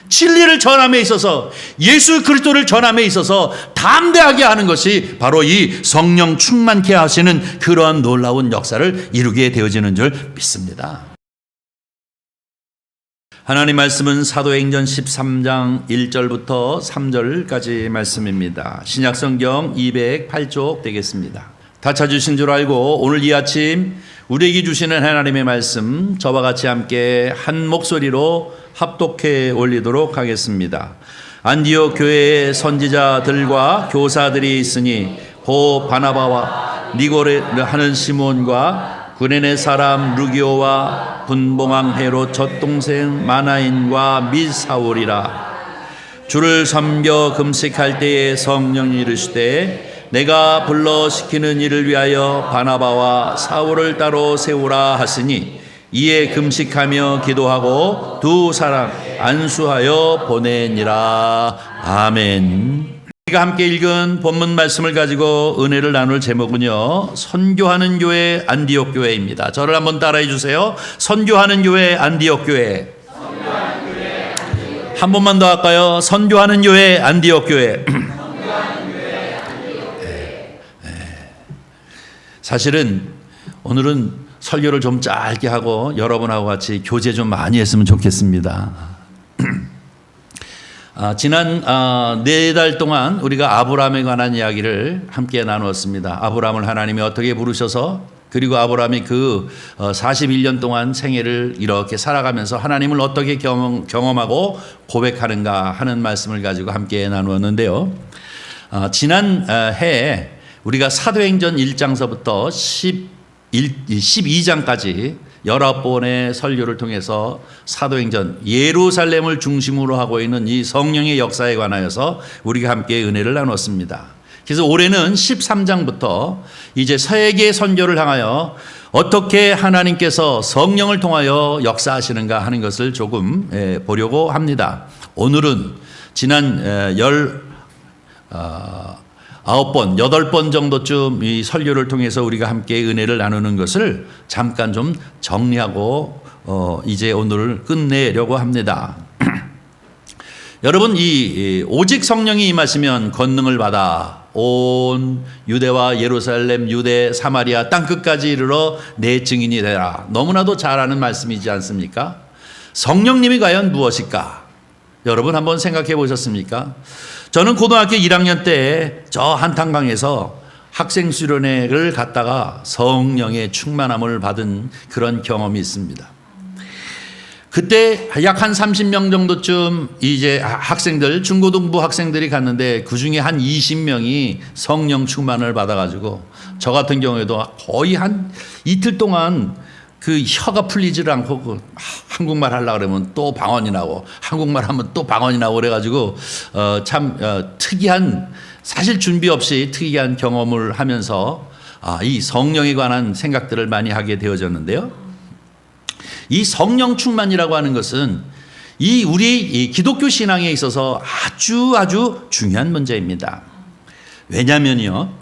진리를 전함에 있어서, 예수 그리스도를 전함에 있어서 담대하게 하는 것이 바로 이 성령 충만케 하시는 그러한 놀라운 역사를 이루게 되어지는 줄 믿습니다. 하나님 말씀은 사도행전 13장 1절부터 3절까지 말씀입니다. 신약성경 208쪽 되겠습니다. 다 찾으신 줄 알고 오늘 이 아침 우리에게 주시는 하나님의 말씀 저와 같이 함께 한 목소리로 합독해 올리도록 하겠습니다. 안디옥 교회의 선지자들과 교사들이 있으니 고 바나바와 니고레 하는 시몬과 구레네 사람 루기오와 분봉왕 헤롯 젖동생 마나인과 및 사울이라. 주를 섬겨 금식할 때에 성령이 이르시되 내가 불러 시키는 일을 위하여 바나바와 사울을 따로 세우라 하시니 이에 금식하며 기도하고 두 사람 안수하여 보내니라. 아멘. 우리가 함께 읽은 본문 말씀을 가지고 은혜를 나눌 제목은요, 선교하는 교회 안디옥 교회입니다. 저를 한번 따라해 주세요. 선교하는 교회 안디옥 교회. 한 번만 더 할까요? 선교하는 교회 안디옥 교회. 사실은 오늘은 설교를 좀 짧게 하고 여러분하고 같이 교제 좀 많이 했으면 좋겠습니다. 지난 4달 동안 우리가 아브라함에 관한 이야기를 함께 나누었습니다. 아브라함을 하나님이 어떻게 부르셔서, 그리고 아브라함이 그 41년 동안 생애를 이렇게 살아가면서 하나님을 어떻게 경험하고 고백하는가 하는 말씀을 가지고 함께 나누었는데요. 지난 해에 우리가 사도행전 1장서부터 12장까지 19번의 설교를 통해서 사도행전 예루살렘을 중심으로 하고 있는 이 성령의 역사에 관하여서 우리가 함께 은혜를 나눴습니다. 그래서 올해는 13장부터 이제 세계 선교를 향하여 어떻게 하나님께서 성령을 통하여 역사하시는가 하는 것을 조금 보려고 합니다. 오늘은 지난 8번 정도쯤 이 설교를 통해서 우리가 함께 은혜를 나누는 것을 잠깐 좀 정리하고 이제 오늘을 끝내려고 합니다. 여러분, 이 오직 성령이 임하시면 권능을 받아 온 유대와 예루살렘, 유대, 사마리아 땅끝까지 이르러 내 증인이 되라. 너무나도 잘 아는 말씀이지 않습니까? 성령님이 과연 무엇일까? 여러분 한번 생각해 보셨습니까? 저는 고등학교 1학년 때 저 한탄강에서 학생 수련회를 갔다가 성령의 충만함을 받은 그런 경험이 있습니다. 그때 약 한 30명 정도쯤 이제 학생들, 중고등부 학생들이 갔는데 그 중에 한 20명이 성령 충만을 받아가지고 저 같은 경우에도 거의 한 이틀 동안 그 혀가 풀리질 않고 한국말 하려고 그러면 또 방언이 나고 한국말 하면 또 방언이 나고 그래가지고 참 특이한, 사실 준비 없이 특이한 경험을 하면서 이 성령에 관한 생각들을 많이 하게 되어졌는데요. 이 성령 충만이라고 하는 것은 우리 기독교 신앙에 있어서 아주 중요한 문제입니다. 왜냐면요,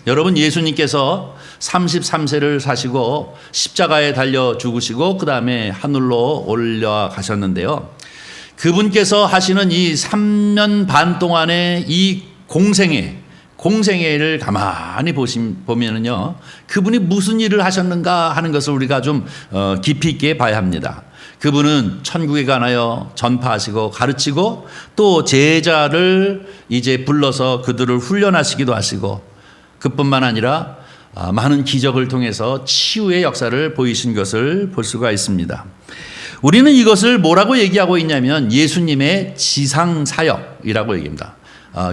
여러분 예수님께서 33세를 사시고 십자가에 달려 죽으시고 그 다음에 하늘로 올라가셨는데요. 그분께서 하시는 이 3년 반 동안의 이 공생애를 가만히 보면은요, 그분이 무슨 일을 하셨는가 하는 것을 우리가 좀 깊이 있게 봐야 합니다. 그분은 천국에 관하여 전파하시고 가르치고 또 제자를 이제 불러서 그들을 훈련하시기도 하시고, 그뿐만 아니라 많은 기적을 통해서 치유의 역사를 보이신 것을 볼 수가 있습니다. 우리는 이것을 뭐라고 얘기하고 있냐면 예수님의 지상사역이라고 얘기합니다.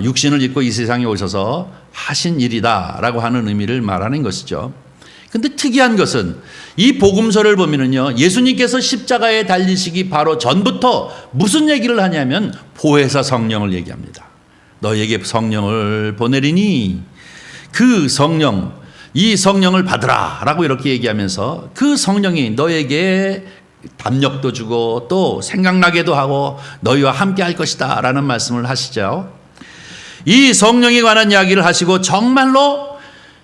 육신을 입고 이 세상에 오셔서 하신 일이다라고 하는 의미를 말하는 것이죠. 근데 특이한 것은 이 복음서를 보면은요, 예수님께서 십자가에 달리시기 바로 전부터 무슨 얘기를 하냐면 보혜사 성령을 얘기합니다. 너에게 성령을 보내리니 그 성령, 이 성령을 받으라 라고 이렇게 얘기하면서 그 성령이 너에게 담력도 주고 또 생각나게도 하고 너희와 함께 할 것이다 라는 말씀을 하시죠. 이 성령에 관한 이야기를 하시고 정말로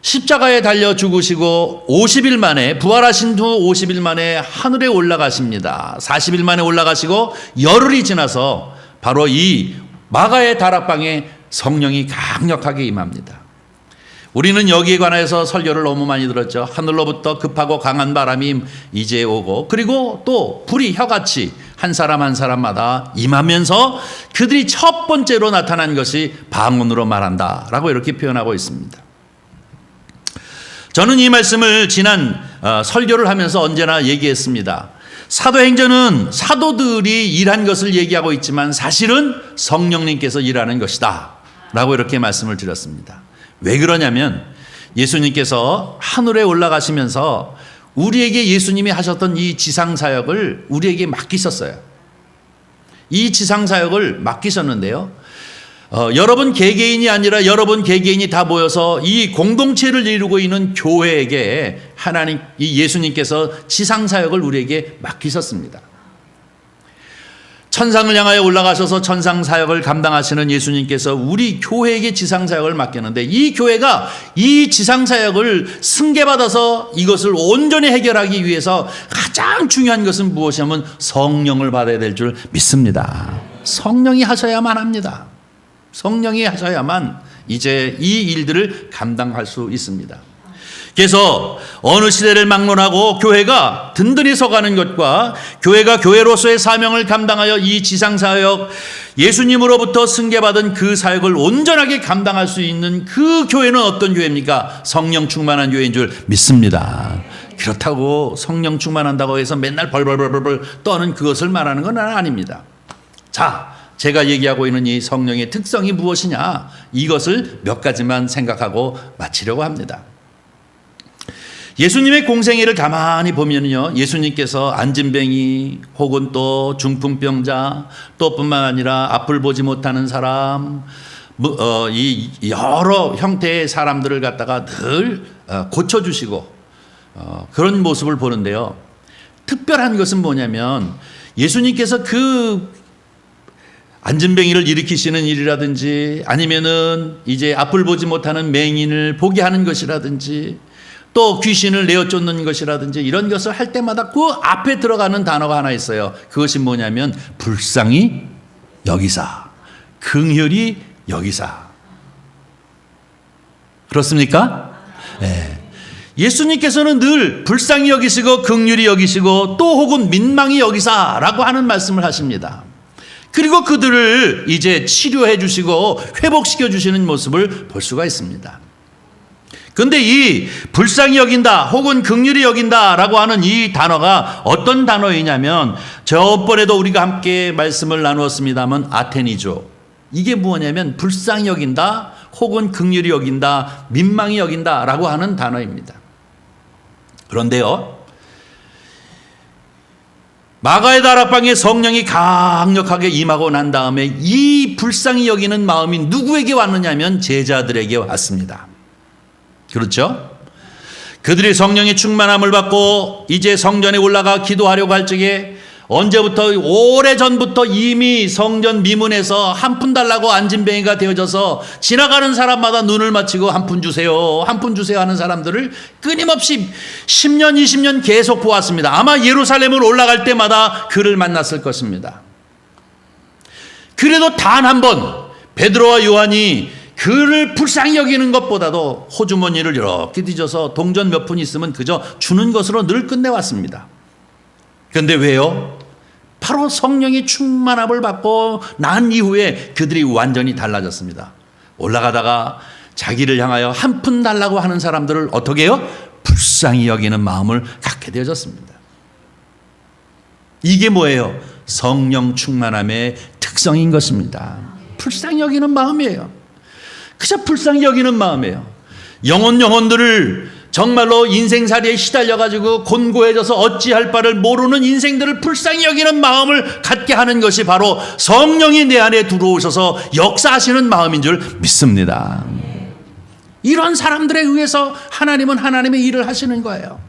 십자가에 달려 죽으시고 50일 만에, 부활하신 후 50일 만에 하늘에 올라가십니다. 40일 만에 올라가시고 열흘이 지나서 바로 이 마가의 다락방에 성령이 강력하게 임합니다. 우리는 여기에 관해서 설교를 너무 많이 들었죠. 하늘로부터 급하고 강한 바람이 이제 오고, 그리고 또 불이 혀같이 한 사람 한 사람마다 임하면서 그들이 첫 번째로 나타난 것이 방언으로 말한다 라고 이렇게 표현하고 있습니다. 저는 이 말씀을 지난 설교를 하면서 언제나 얘기했습니다. 사도행전은 사도들이 일한 것을 얘기하고 있지만 사실은 성령님께서 일하는 것이다 라고 이렇게 말씀을 드렸습니다. 왜 그러냐면 예수님께서 하늘에 올라가시면서 우리에게 예수님이 하셨던 이 지상사역을 우리에게 맡기셨어요. 이 지상사역을 맡기셨는데요, 여러분 개개인이 아니라 여러분 개개인이 다 모여서 이 공동체를 이루고 있는 교회에게 하나님, 이 예수님께서 지상사역을 우리에게 맡기셨습니다. 천상을 향하여 올라가셔서 천상사역을 감당하시는 예수님께서 우리 교회에게 지상사역을 맡겼는데, 이 교회가 이 지상사역을 승계받아서 이것을 온전히 해결하기 위해서 가장 중요한 것은 무엇이냐면 성령을 받아야 될 줄 믿습니다. 성령이 하셔야만 합니다. 성령이 하셔야만 이제 이 일들을 감당할 수 있습니다. 그래서 어느 시대를 막론하고 교회가 든든히 서가는 것과 교회가 교회로서의 사명을 감당하여 이 지상사역, 예수님으로부터 승계받은 그 사역을 온전하게 감당할 수 있는 그 교회는 어떤 교회입니까? 성령 충만한 교회인 줄 믿습니다. 그렇다고 성령 충만한다고 해서 맨날 벌벌벌벌 떠는 그것을 말하는 건 아닙니다. 자, 제가 얘기하고 있는 이 성령의 특성이 무엇이냐, 이것을 몇 가지만 생각하고 마치려고 합니다. 예수님의 공생애를 가만히 보면요, 예수님께서 안진뱅이 혹은 또 중풍병자, 또 뿐만 아니라 앞을 보지 못하는 사람, 이 여러 형태의 사람들을 갖다가 늘 고쳐주시고 그런 모습을 보는데요, 특별한 것은 뭐냐면 예수님께서 그 안진뱅이를 일으키시는 일이라든지, 아니면은 이제 앞을 보지 못하는 맹인을 보게 하는 것이라든지, 또 귀신을 내어 쫓는 것이라든지, 이런 것을 할 때마다 그 앞에 들어가는 단어가 하나 있어요. 그것이 뭐냐면 불쌍히 여기사, 긍휼히 여기사. 그렇습니까? 네. 예수님께서는 늘 불쌍히 여기시고 긍휼히 여기시고 또 혹은 민망히 여기사라고 하는 말씀을 하십니다. 그리고 그들을 이제 치료해 주시고 회복시켜 주시는 모습을 볼 수가 있습니다. 그런데 이 불쌍히 여긴다 혹은 긍휼히 여긴다라고 하는 이 단어가 어떤 단어이냐면, 저번에도 우리가 함께 말씀을 나누었습니다만 아테니죠. 이게 뭐냐면 불쌍히 여긴다 혹은 긍휼히 여긴다, 민망히 여긴다라고 하는 단어입니다. 그런데요, 마가의 다락방에 성령이 강력하게 임하고 난 다음에 이 불쌍히 여기는 마음이 누구에게 왔느냐면 제자들에게 왔습니다. 그렇죠? 그들이 성령의 충만함을 받고 이제 성전에 올라가 기도하려고 할 적에, 언제부터, 오래전부터 이미 성전 미문에서 한 푼 달라고 안진뱅이가 되어져서 지나가는 사람마다 눈을 맞추고 한 푼 주세요, 한 푼 주세요 하는 사람들을 끊임없이 10년, 20년 계속 보았습니다. 아마 예루살렘을 올라갈 때마다 그를 만났을 것입니다. 그래도 단 한 번 베드로와 요한이 그를 불쌍히 여기는 것보다도 호주머니를 이렇게 뒤져서 동전 몇 푼 있으면 그저 주는 것으로 늘 끝내왔습니다. 그런데 왜요? 바로 성령의 충만함을 받고 난 이후에 그들이 완전히 달라졌습니다. 올라가다가 자기를 향하여 한 푼 달라고 하는 사람들을 어떻게 해요? 불쌍히 여기는 마음을 갖게 되어졌습니다. 이게 뭐예요? 성령 충만함의 특성인 것입니다. 불쌍히 여기는 마음이에요. 그저 불쌍히 여기는 마음이에요. 영혼들을 정말로 인생살이에 시달려가지고 곤고해져서 어찌할 바를 모르는 인생들을 불쌍히 여기는 마음을 갖게 하는 것이 바로 성령이 내 안에 들어오셔서 역사하시는 마음인 줄 믿습니다. 이런 사람들에 의해서 하나님은 하나님의 일을 하시는 거예요.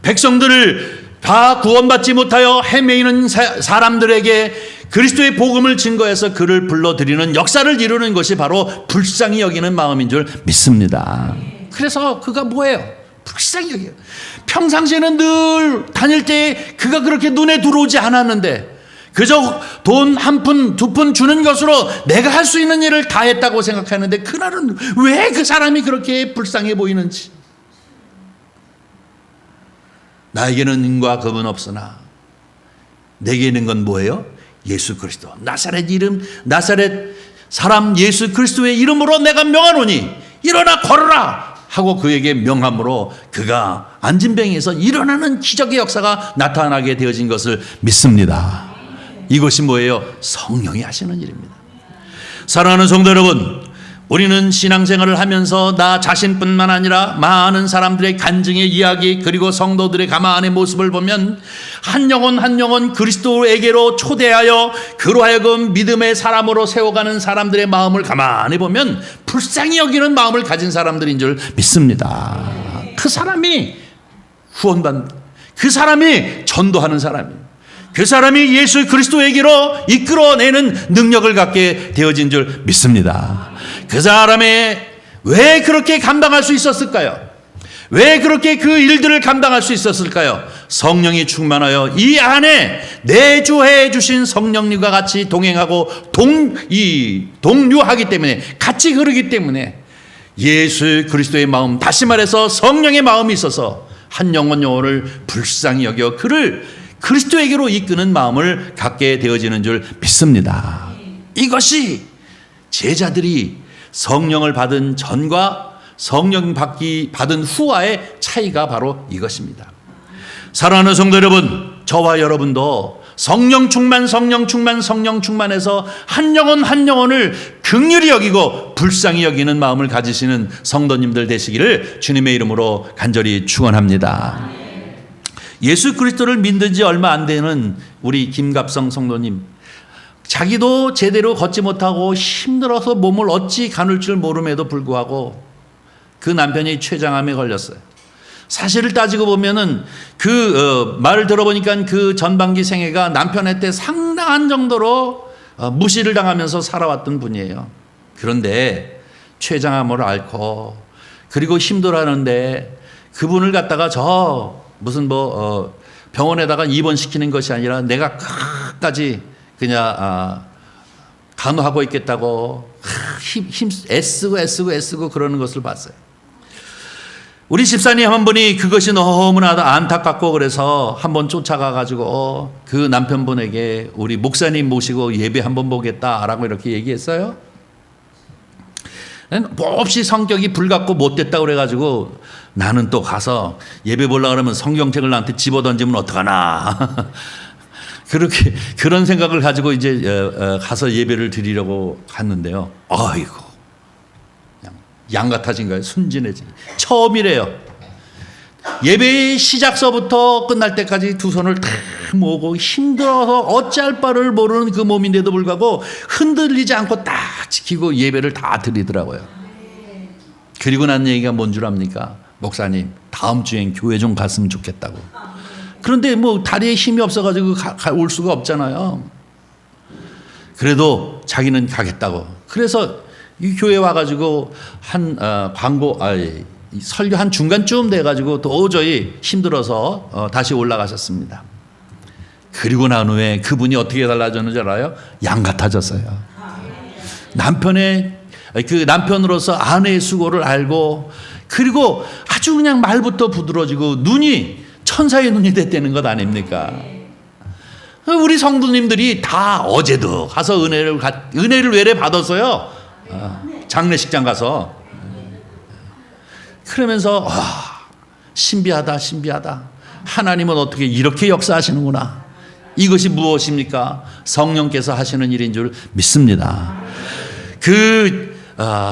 백성들을 다 구원받지 못하여 헤매이는 사람들에게 그리스도의 복음을 증거해서 그를 불러들이는 역사를 이루는 것이 바로 불쌍히 여기는 마음인 줄 믿습니다. 그래서 그가 뭐예요? 불쌍히 여겨요. 평상시에는 늘 다닐 때 그가 그렇게 눈에 들어오지 않았는데, 그저 돈 한 푼, 두 푼 주는 것으로 내가 할 수 있는 일을 다 했다고 생각하는데 그날은 왜 그 사람이 그렇게 불쌍해 보이는지. 나에게는 은과 금은 없으나 내게 있는 건 뭐예요? 예수 그리스도. 나사렛 이름, 나사렛 사람 예수 그리스도의 이름으로 내가 명하노니 일어나 걸어라 하고 그에게 명함으로 그가 앉은 병에서 일어나는 기적의 역사가 나타나게 되어진 것을 믿습니다. 이것이 뭐예요? 성령이 하시는 일입니다. 사랑하는 성도 여러분, 우리는 신앙생활을 하면서 나 자신뿐만 아니라 많은 사람들의 간증의 이야기 그리고 성도들의 가만의 모습을 보면 한 영혼 한 영혼 그리스도에게로 초대하여 그로 하여금 믿음의 사람으로 세워가는 사람들의 마음을 가만히 보면 불쌍히 여기는 마음을 가진 사람들인 줄 믿습니다. 그 사람이 그 사람이 전도하는 사람이에요. 그 사람이 예수 그리스도에게로 이끌어내는 능력을 갖게 되어진 줄 믿습니다. 그 사람이 왜 그렇게 감당할 수 있었을까요? 왜 그렇게 그 일들을 감당할 수 있었을까요? 성령이 충만하여 이 안에 내주해 주신 성령님과 같이 동행하고 동류하기 때문에, 같이 흐르기 때문에 예수 그리스도의 마음, 다시 말해서 성령의 마음이 있어서 한 영혼을 불쌍히 여겨 그를 그리스도에게로 이끄는 마음을 갖게 되어지는 줄 믿습니다. 이것이 제자들이 성령을 받은 전과 성령 받은 후와의 차이가 바로 이것입니다. 사랑하는 성도 여러분, 저와 여러분도 성령 충만해서 한 영혼 한 영혼을 긍휼히 여기고 불쌍히 여기는 마음을 가지시는 성도님들 되시기를 주님의 이름으로 간절히 축원합니다. 예수 그리스도를 믿는 지 얼마 안 되는 우리 김갑성 성도님, 자기도 제대로 걷지 못하고 힘들어서 몸을 어찌 가눌 줄 모름에도 불구하고 그 남편이 췌장암에 걸렸어요. 사실을 따지고 보면은 말을 들어보니까 그 전반기 생애가 남편한테 상당한 정도로 무시를 당하면서 살아왔던 분이에요. 그런데 췌장암을 앓고 그리고 힘들어하는데 그분을 갖다가 무슨 병원에다가 입원시키는 것이 아니라 내가 끝까지 그냥 간호하고 있겠다고 애쓰고 그러는 것을 봤어요. 우리 집사님 한 분이 그것이 너무나 안타깝고 그래서 한번 쫓아가 가지고 그 남편분에게 우리 목사님 모시고 예배 한번 보겠다라고 이렇게 얘기했어요. 몹시 성격이 불같고 못됐다고 그래가지고 나는 또 가서 예배 보려고 그러면 성경책을 나한테 집어던지면 어떡하나. 그런 생각을 가지고 이제 가서 예배를 드리려고 갔는데요. 아이고, 양 같아진 거예요. 순진해진. 처음이래요. 예배의 시작서부터 끝날 때까지 두 손을 다 모으고 힘들어서 어찌할 바를 모르는 그 몸인데도 불구하고 흔들리지 않고 딱 지키고 예배를 다 드리더라고요. 그리고 난 얘기가 뭔 줄 압니까? 목사님, 다음 주엔 교회 좀 갔으면 좋겠다고. 그런데 다리에 힘이 없어가지고 올 수가 없잖아요. 그래도 자기는 가겠다고. 그래서 이 교회 와가지고 설교 한 중간쯤 돼가지고 도저히 힘들어서 다시 올라가셨습니다. 그리고 난 후에 그분이 어떻게 달라졌는지 알아요? 양 같아졌어요. 남편으로서 아내의 수고를 알고, 그리고 아주 그냥 말부터 부드러지고 눈이 천사의 눈이 됐다는 것 아닙니까? 우리 성도님들이 다 어제도 가서 은혜를 외래 받았어요. 장례식장 가서. 그러면서 신비하다. 하나님은 어떻게 이렇게 역사하시는구나. 이것이 무엇입니까? 성령께서 하시는 일인 줄 믿습니다.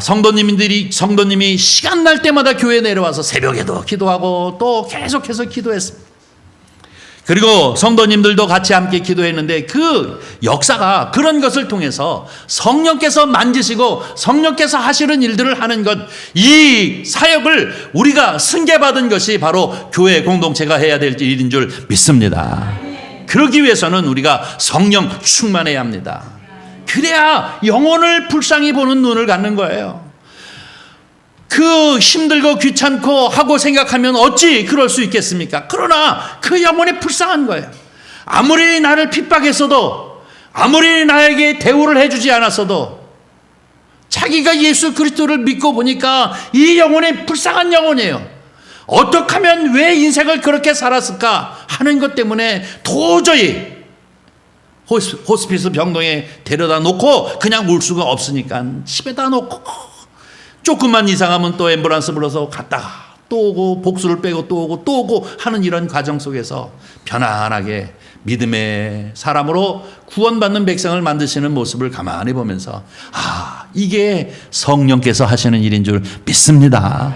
성도님이 시간 날 때마다 교회에 내려와서 새벽에도 기도하고 또 계속해서 기도했습니다. 그리고 성도님들도 같이 함께 기도했는데 그 역사가, 그런 것을 통해서 성령께서 만지시고 성령께서 하시는 일들을 하는 것, 이 사역을 우리가 승계받은 것이 바로 교회 공동체가 해야 될 일인 줄 믿습니다. 그러기 위해서는 우리가 성령 충만해야 합니다. 그래야 영혼을 불쌍히 보는 눈을 갖는 거예요. 그 힘들고 귀찮고 하고 생각하면 어찌 그럴 수 있겠습니까? 그러나 그 영혼이 불쌍한 거예요. 아무리 나를 핍박했어도 아무리 나에게 대우를 해주지 않았어도 자기가 예수 그리스도를 믿고 보니까 이 영혼이 불쌍한 영혼이에요. 어떻게 하면 왜 인생을 그렇게 살았을까 하는 것 때문에 도저히 호스피스 병동에 데려다 놓고 그냥 올 수가 없으니까 집에다 놓고 조금만 이상하면 또 앰뷸런스 불러서 갔다가 또 오고 복수를 빼고 또 오고 또 오고 하는 이런 과정 속에서 편안하게 믿음의 사람으로 구원받는 백성을 만드시는 모습을 가만히 보면서 이게 성령께서 하시는 일인 줄 믿습니다.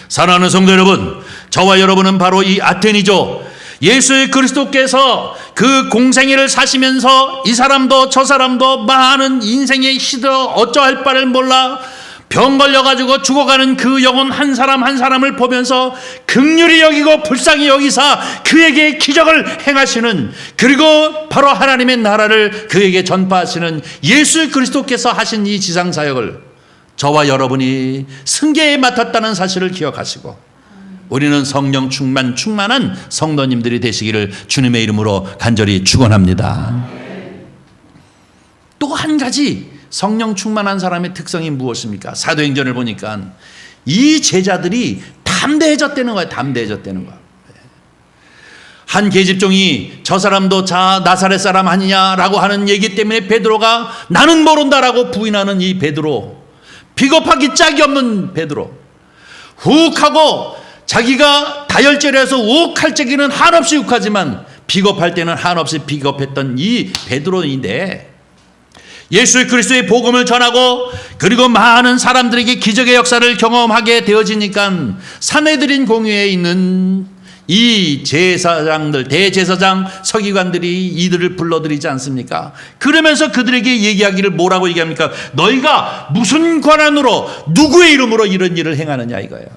사랑하는 성도 여러분, 저와 여러분은 바로 이 아테니죠. 예수 그리스도께서 그 공생애를 사시면서 이 사람도 저 사람도 많은 인생에 시들어 어쩌할 바를 몰라 병 걸려가지고 죽어가는 그 영혼 한 사람 한 사람을 보면서 긍휼히 여기고 불쌍히 여기사 그에게 기적을 행하시는, 그리고 바로 하나님의 나라를 그에게 전파하시는 예수 그리스도께서 하신 이 지상사역을 저와 여러분이 승계에 맡았다는 사실을 기억하시고 우리는 성령 충만한 성도님들이 되시기를 주님의 이름으로 간절히 축원합니다. 또 한 가지 성령 충만한 사람의 특성이 무엇입니까? 사도행전을 보니까 이 제자들이 담대해졌다는 거예요. 담대해졌다는 거예요. 한 계집종이 저 사람도 나사렛 사람 아니냐라고 하는 얘기 때문에 베드로가 나는 모른다라고 부인하는 이 베드로, 비겁하기 짝이 없는 베드로, 훅 하고 자기가 다혈질에서 욱할 적에는 한없이 욱하지만 비겁할 때는 한없이 비겁했던 이 베드로인데, 예수 그리스도의 복음을 전하고 그리고 많은 사람들에게 기적의 역사를 경험하게 되어지니까 산헤드린 공회에 있는 이 제사장들, 대제사장 서기관들이 이들을 불러들이지 않습니까? 그러면서 그들에게 얘기하기를 뭐라고 얘기합니까? 너희가 무슨 권한으로 누구의 이름으로 이런 일을 행하느냐 이거예요.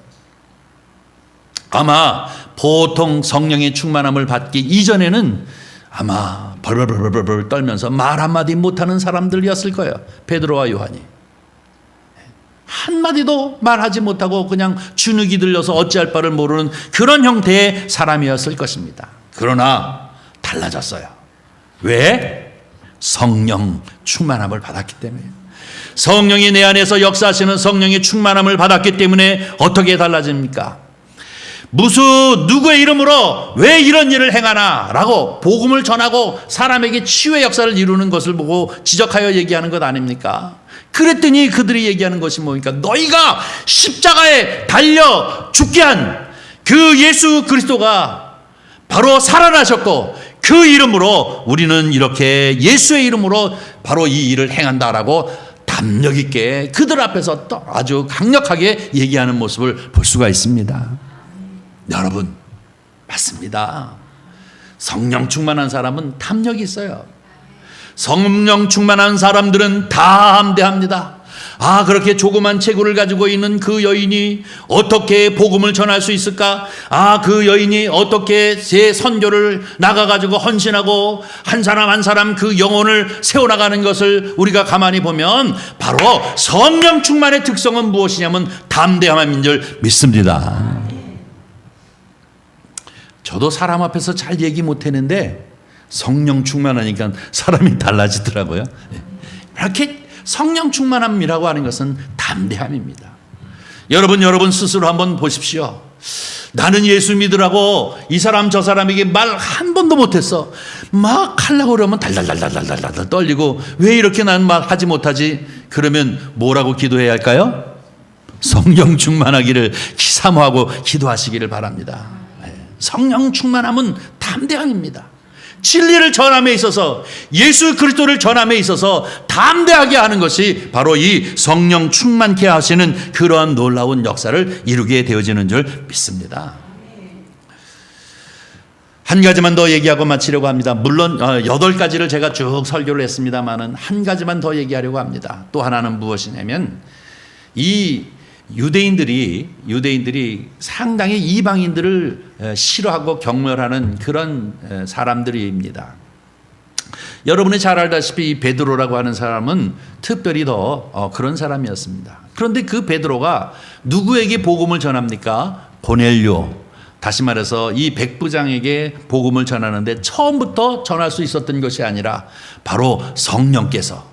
아마 보통 성령의 충만함을 받기 이전에는 아마 벌벌벌벌 떨면서 말 한마디 못하는 사람들이었을 거예요. 베드로와 요한이 한마디도 말하지 못하고 그냥 주눅이 들려서 어찌할 바를 모르는 그런 형태의 사람이었을 것입니다. 그러나 달라졌어요. 왜? 성령 충만함을 받았기 때문에. 성령이 내 안에서 역사하시는 성령의 충만함을 받았기 때문에 어떻게 달라집니까? 누구의 이름으로 왜 이런 일을 행하나 라고 복음을 전하고 사람에게 치유의 역사를 이루는 것을 보고 지적하여 얘기하는 것 아닙니까? 그랬더니 그들이 얘기하는 것이 뭡니까? 너희가 십자가에 달려 죽게 한 그 예수 그리스도가 바로 살아나셨고 그 이름으로 우리는 이렇게 예수의 이름으로 바로 이 일을 행한다라고 담력 있게 그들 앞에서 또 아주 강력하게 얘기하는 모습을 볼 수가 있습니다. 여러분, 맞습니다. 성령 충만한 사람은 탐욕이 있어요. 성령 충만한 사람들은 담대합니다. 그렇게 조그만 체구를 가지고 있는 그 여인이 어떻게 복음을 전할 수 있을까? 그 여인이 어떻게 제 선교를 나가가지고 헌신하고 한 사람 한 사람 그 영혼을 세워나가는 것을 우리가 가만히 보면 바로 성령 충만의 특성은 무엇이냐면 담대함인 줄 믿습니다. 저도 사람 앞에서 잘 얘기 못했는데 성령 충만하니까 사람이 달라지더라고요. 이렇게 성령 충만함이라고 하는 것은 담대함입니다. 여러분 스스로 한번 보십시오. 나는 예수 믿으라고 이 사람 저 사람에게 말 한 번도 못했어. 막 하려고 그러면 달달달달달달 떨리고 왜 이렇게 난 말 하지 못하지? 그러면 뭐라고 기도해야 할까요? 성령 충만하기를 사모하고 기도하시기를 바랍니다. 성령 충만함은 담대함입니다. 진리를 전함에 있어서 예수 그리스도를 전함에 있어서 담대하게 하는 것이 바로 이 성령 충만케 하시는 그러한 놀라운 역사를 이루게 되어지는 줄 믿습니다. 한 가지만 더 얘기하고 마치려고 합니다. 물론 8가지를 제가 쭉 설교를 했습니다마는 한 가지만 더 얘기하려고 합니다. 또 하나는 무엇이냐면 이 유대인들이 상당히 이방인들을 싫어하고 경멸하는 그런 사람들입니다. 여러분이 잘 알다시피 이 베드로라고 하는 사람은 특별히 더 그런 사람이었습니다. 그런데 그 베드로가 누구에게 복음을 전합니까? 고넬료, 다시 말해서 이 백부장에게 복음을 전하는데 처음부터 전할 수 있었던 것이 아니라 바로 성령께서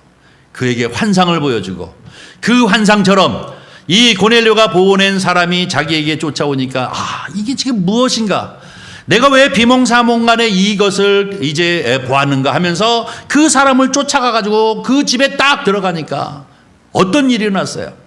그에게 환상을 보여주고 그 환상처럼 이 고넬료가 보낸 사람이 자기에게 쫓아오니까 이게 지금 무엇인가? 내가 왜 비몽사몽간에 이것을 이제 보았는가 하면서 그 사람을 쫓아가가지고 그 집에 딱 들어가니까 어떤 일이 일어났어요?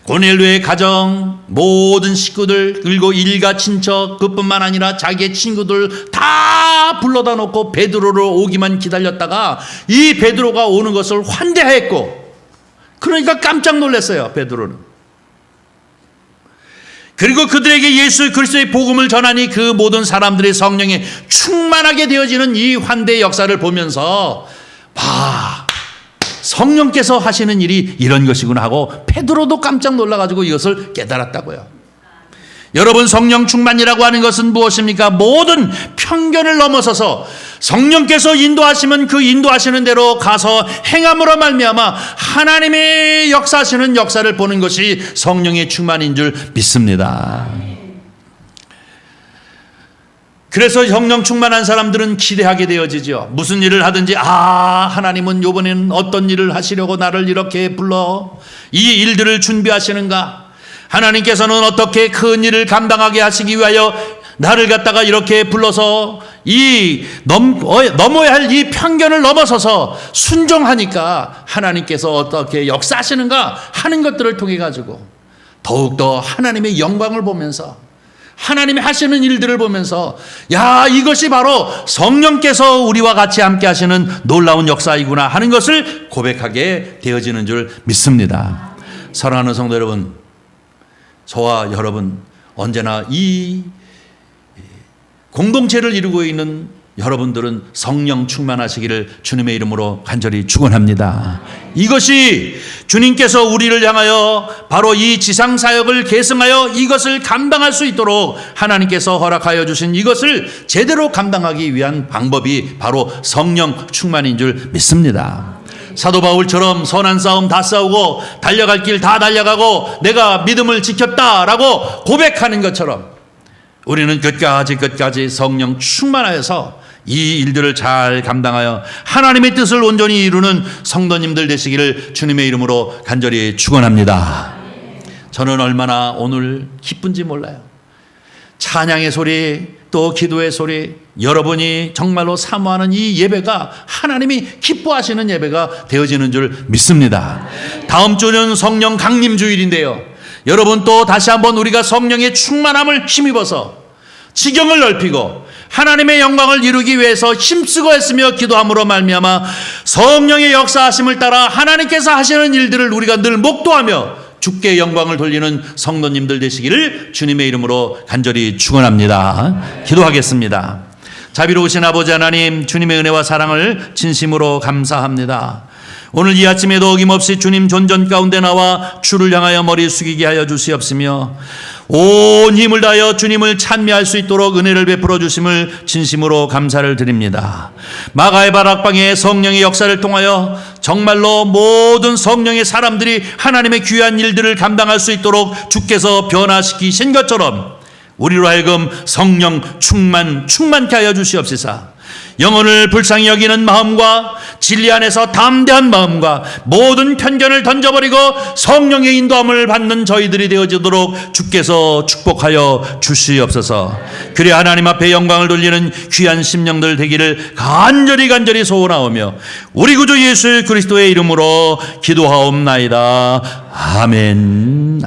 고넬료의 가정 모든 식구들 그리고 일가 친척 그뿐만 아니라 자기의 친구들 다 불러다 놓고 베드로를 오기만 기다렸다가 이 베드로가 오는 것을 환대했고 그러니까 깜짝 놀랐어요. 베드로는. 그리고 그들에게 예수 그리스도의 복음을 전하니 그 모든 사람들의 성령에 충만하게 되어지는 이 환대의 역사를 보면서 성령께서 하시는 일이 이런 것이구나 하고 베드로도 깜짝 놀라가지고 이것을 깨달았다고요. 여러분, 성령 충만이라고 하는 것은 무엇입니까? 모든 편견을 넘어서서 성령께서 인도하시면 그 인도하시는 대로 가서 행함으로 말미암아 하나님의 역사하시는 역사를 보는 것이 성령의 충만인 줄 믿습니다. 그래서 성령 충만한 사람들은 기대하게 되어지죠. 무슨 일을 하든지 하나님은 이번에는 어떤 일을 하시려고 나를 이렇게 불러 이 일들을 준비하시는가? 하나님께서는 어떻게 큰 일을 감당하게 하시기 위하여 나를 갖다가 이렇게 불러서 넘어야 할 이 편견을 넘어서서 순종하니까 하나님께서 어떻게 역사하시는가 하는 것들을 통해 가지고 더욱더 하나님의 영광을 보면서 하나님이 하시는 일들을 보면서 이것이 바로 성령께서 우리와 같이 함께 하시는 놀라운 역사이구나 하는 것을 고백하게 되어지는 줄 믿습니다. 사랑하는 성도 여러분, 저와 여러분 언제나 이 공동체를 이루고 있는 여러분들은 성령 충만하시기를 주님의 이름으로 간절히 축원합니다. 이것이 주님께서 우리를 향하여 바로 이 지상사역을 계승하여 이것을 감당할 수 있도록 하나님께서 허락하여 주신 이것을 제대로 감당하기 위한 방법이 바로 성령 충만인 줄 믿습니다. 사도 바울처럼 선한 싸움 다 싸우고 달려갈 길 다 달려가고 내가 믿음을 지켰다라고 고백하는 것처럼 우리는 끝까지 성령 충만하여서 이 일들을 잘 감당하여 하나님의 뜻을 온전히 이루는 성도님들 되시기를 주님의 이름으로 간절히 축원합니다. 저는 얼마나 오늘 기쁜지 몰라요. 찬양의 소리 또 기도의 소리, 여러분이 정말로 사모하는 이 예배가 하나님이 기뻐하시는 예배가 되어지는 줄 믿습니다. 다음 주는 성령 강림 주일인데요, 여러분 또 다시 한번 우리가 성령의 충만함을 힘입어서 지경을 넓히고 하나님의 영광을 이루기 위해서 힘쓰고 했으며 기도함으로 말미암아 성령의 역사하심을 따라 하나님께서 하시는 일들을 우리가 늘 목도하며 주께 영광을 돌리는 성도님들 되시기를 주님의 이름으로 간절히 축원합니다. 기도하겠습니다. 자비로우신 아버지 하나님, 주님의 은혜와 사랑을 진심으로 감사합니다. 오늘 이 아침에도 어김없이 주님 존전 가운데 나와 주를 향하여 머리 숙이게 하여 주시옵시며 온 힘을 다하여 주님을 찬미할 수 있도록 은혜를 베풀어 주심을 진심으로 감사를 드립니다. 마가의 바락방의 성령의 역사를 통하여 정말로 모든 성령의 사람들이 하나님의 귀한 일들을 감당할 수 있도록 주께서 변화시키신 것처럼 우리로 하여금 성령 충만케 하여 주시옵시사. 영혼을 불쌍히 여기는 마음과 진리 안에서 담대한 마음과 모든 편견을 던져버리고 성령의 인도함을 받는 저희들이 되어지도록 주께서 축복하여 주시옵소서. 그래 하나님 앞에 영광을 돌리는 귀한 심령들 되기를 간절히 소원하오며 우리 구주 예수 그리스도의 이름으로 기도하옵나이다. 아멘.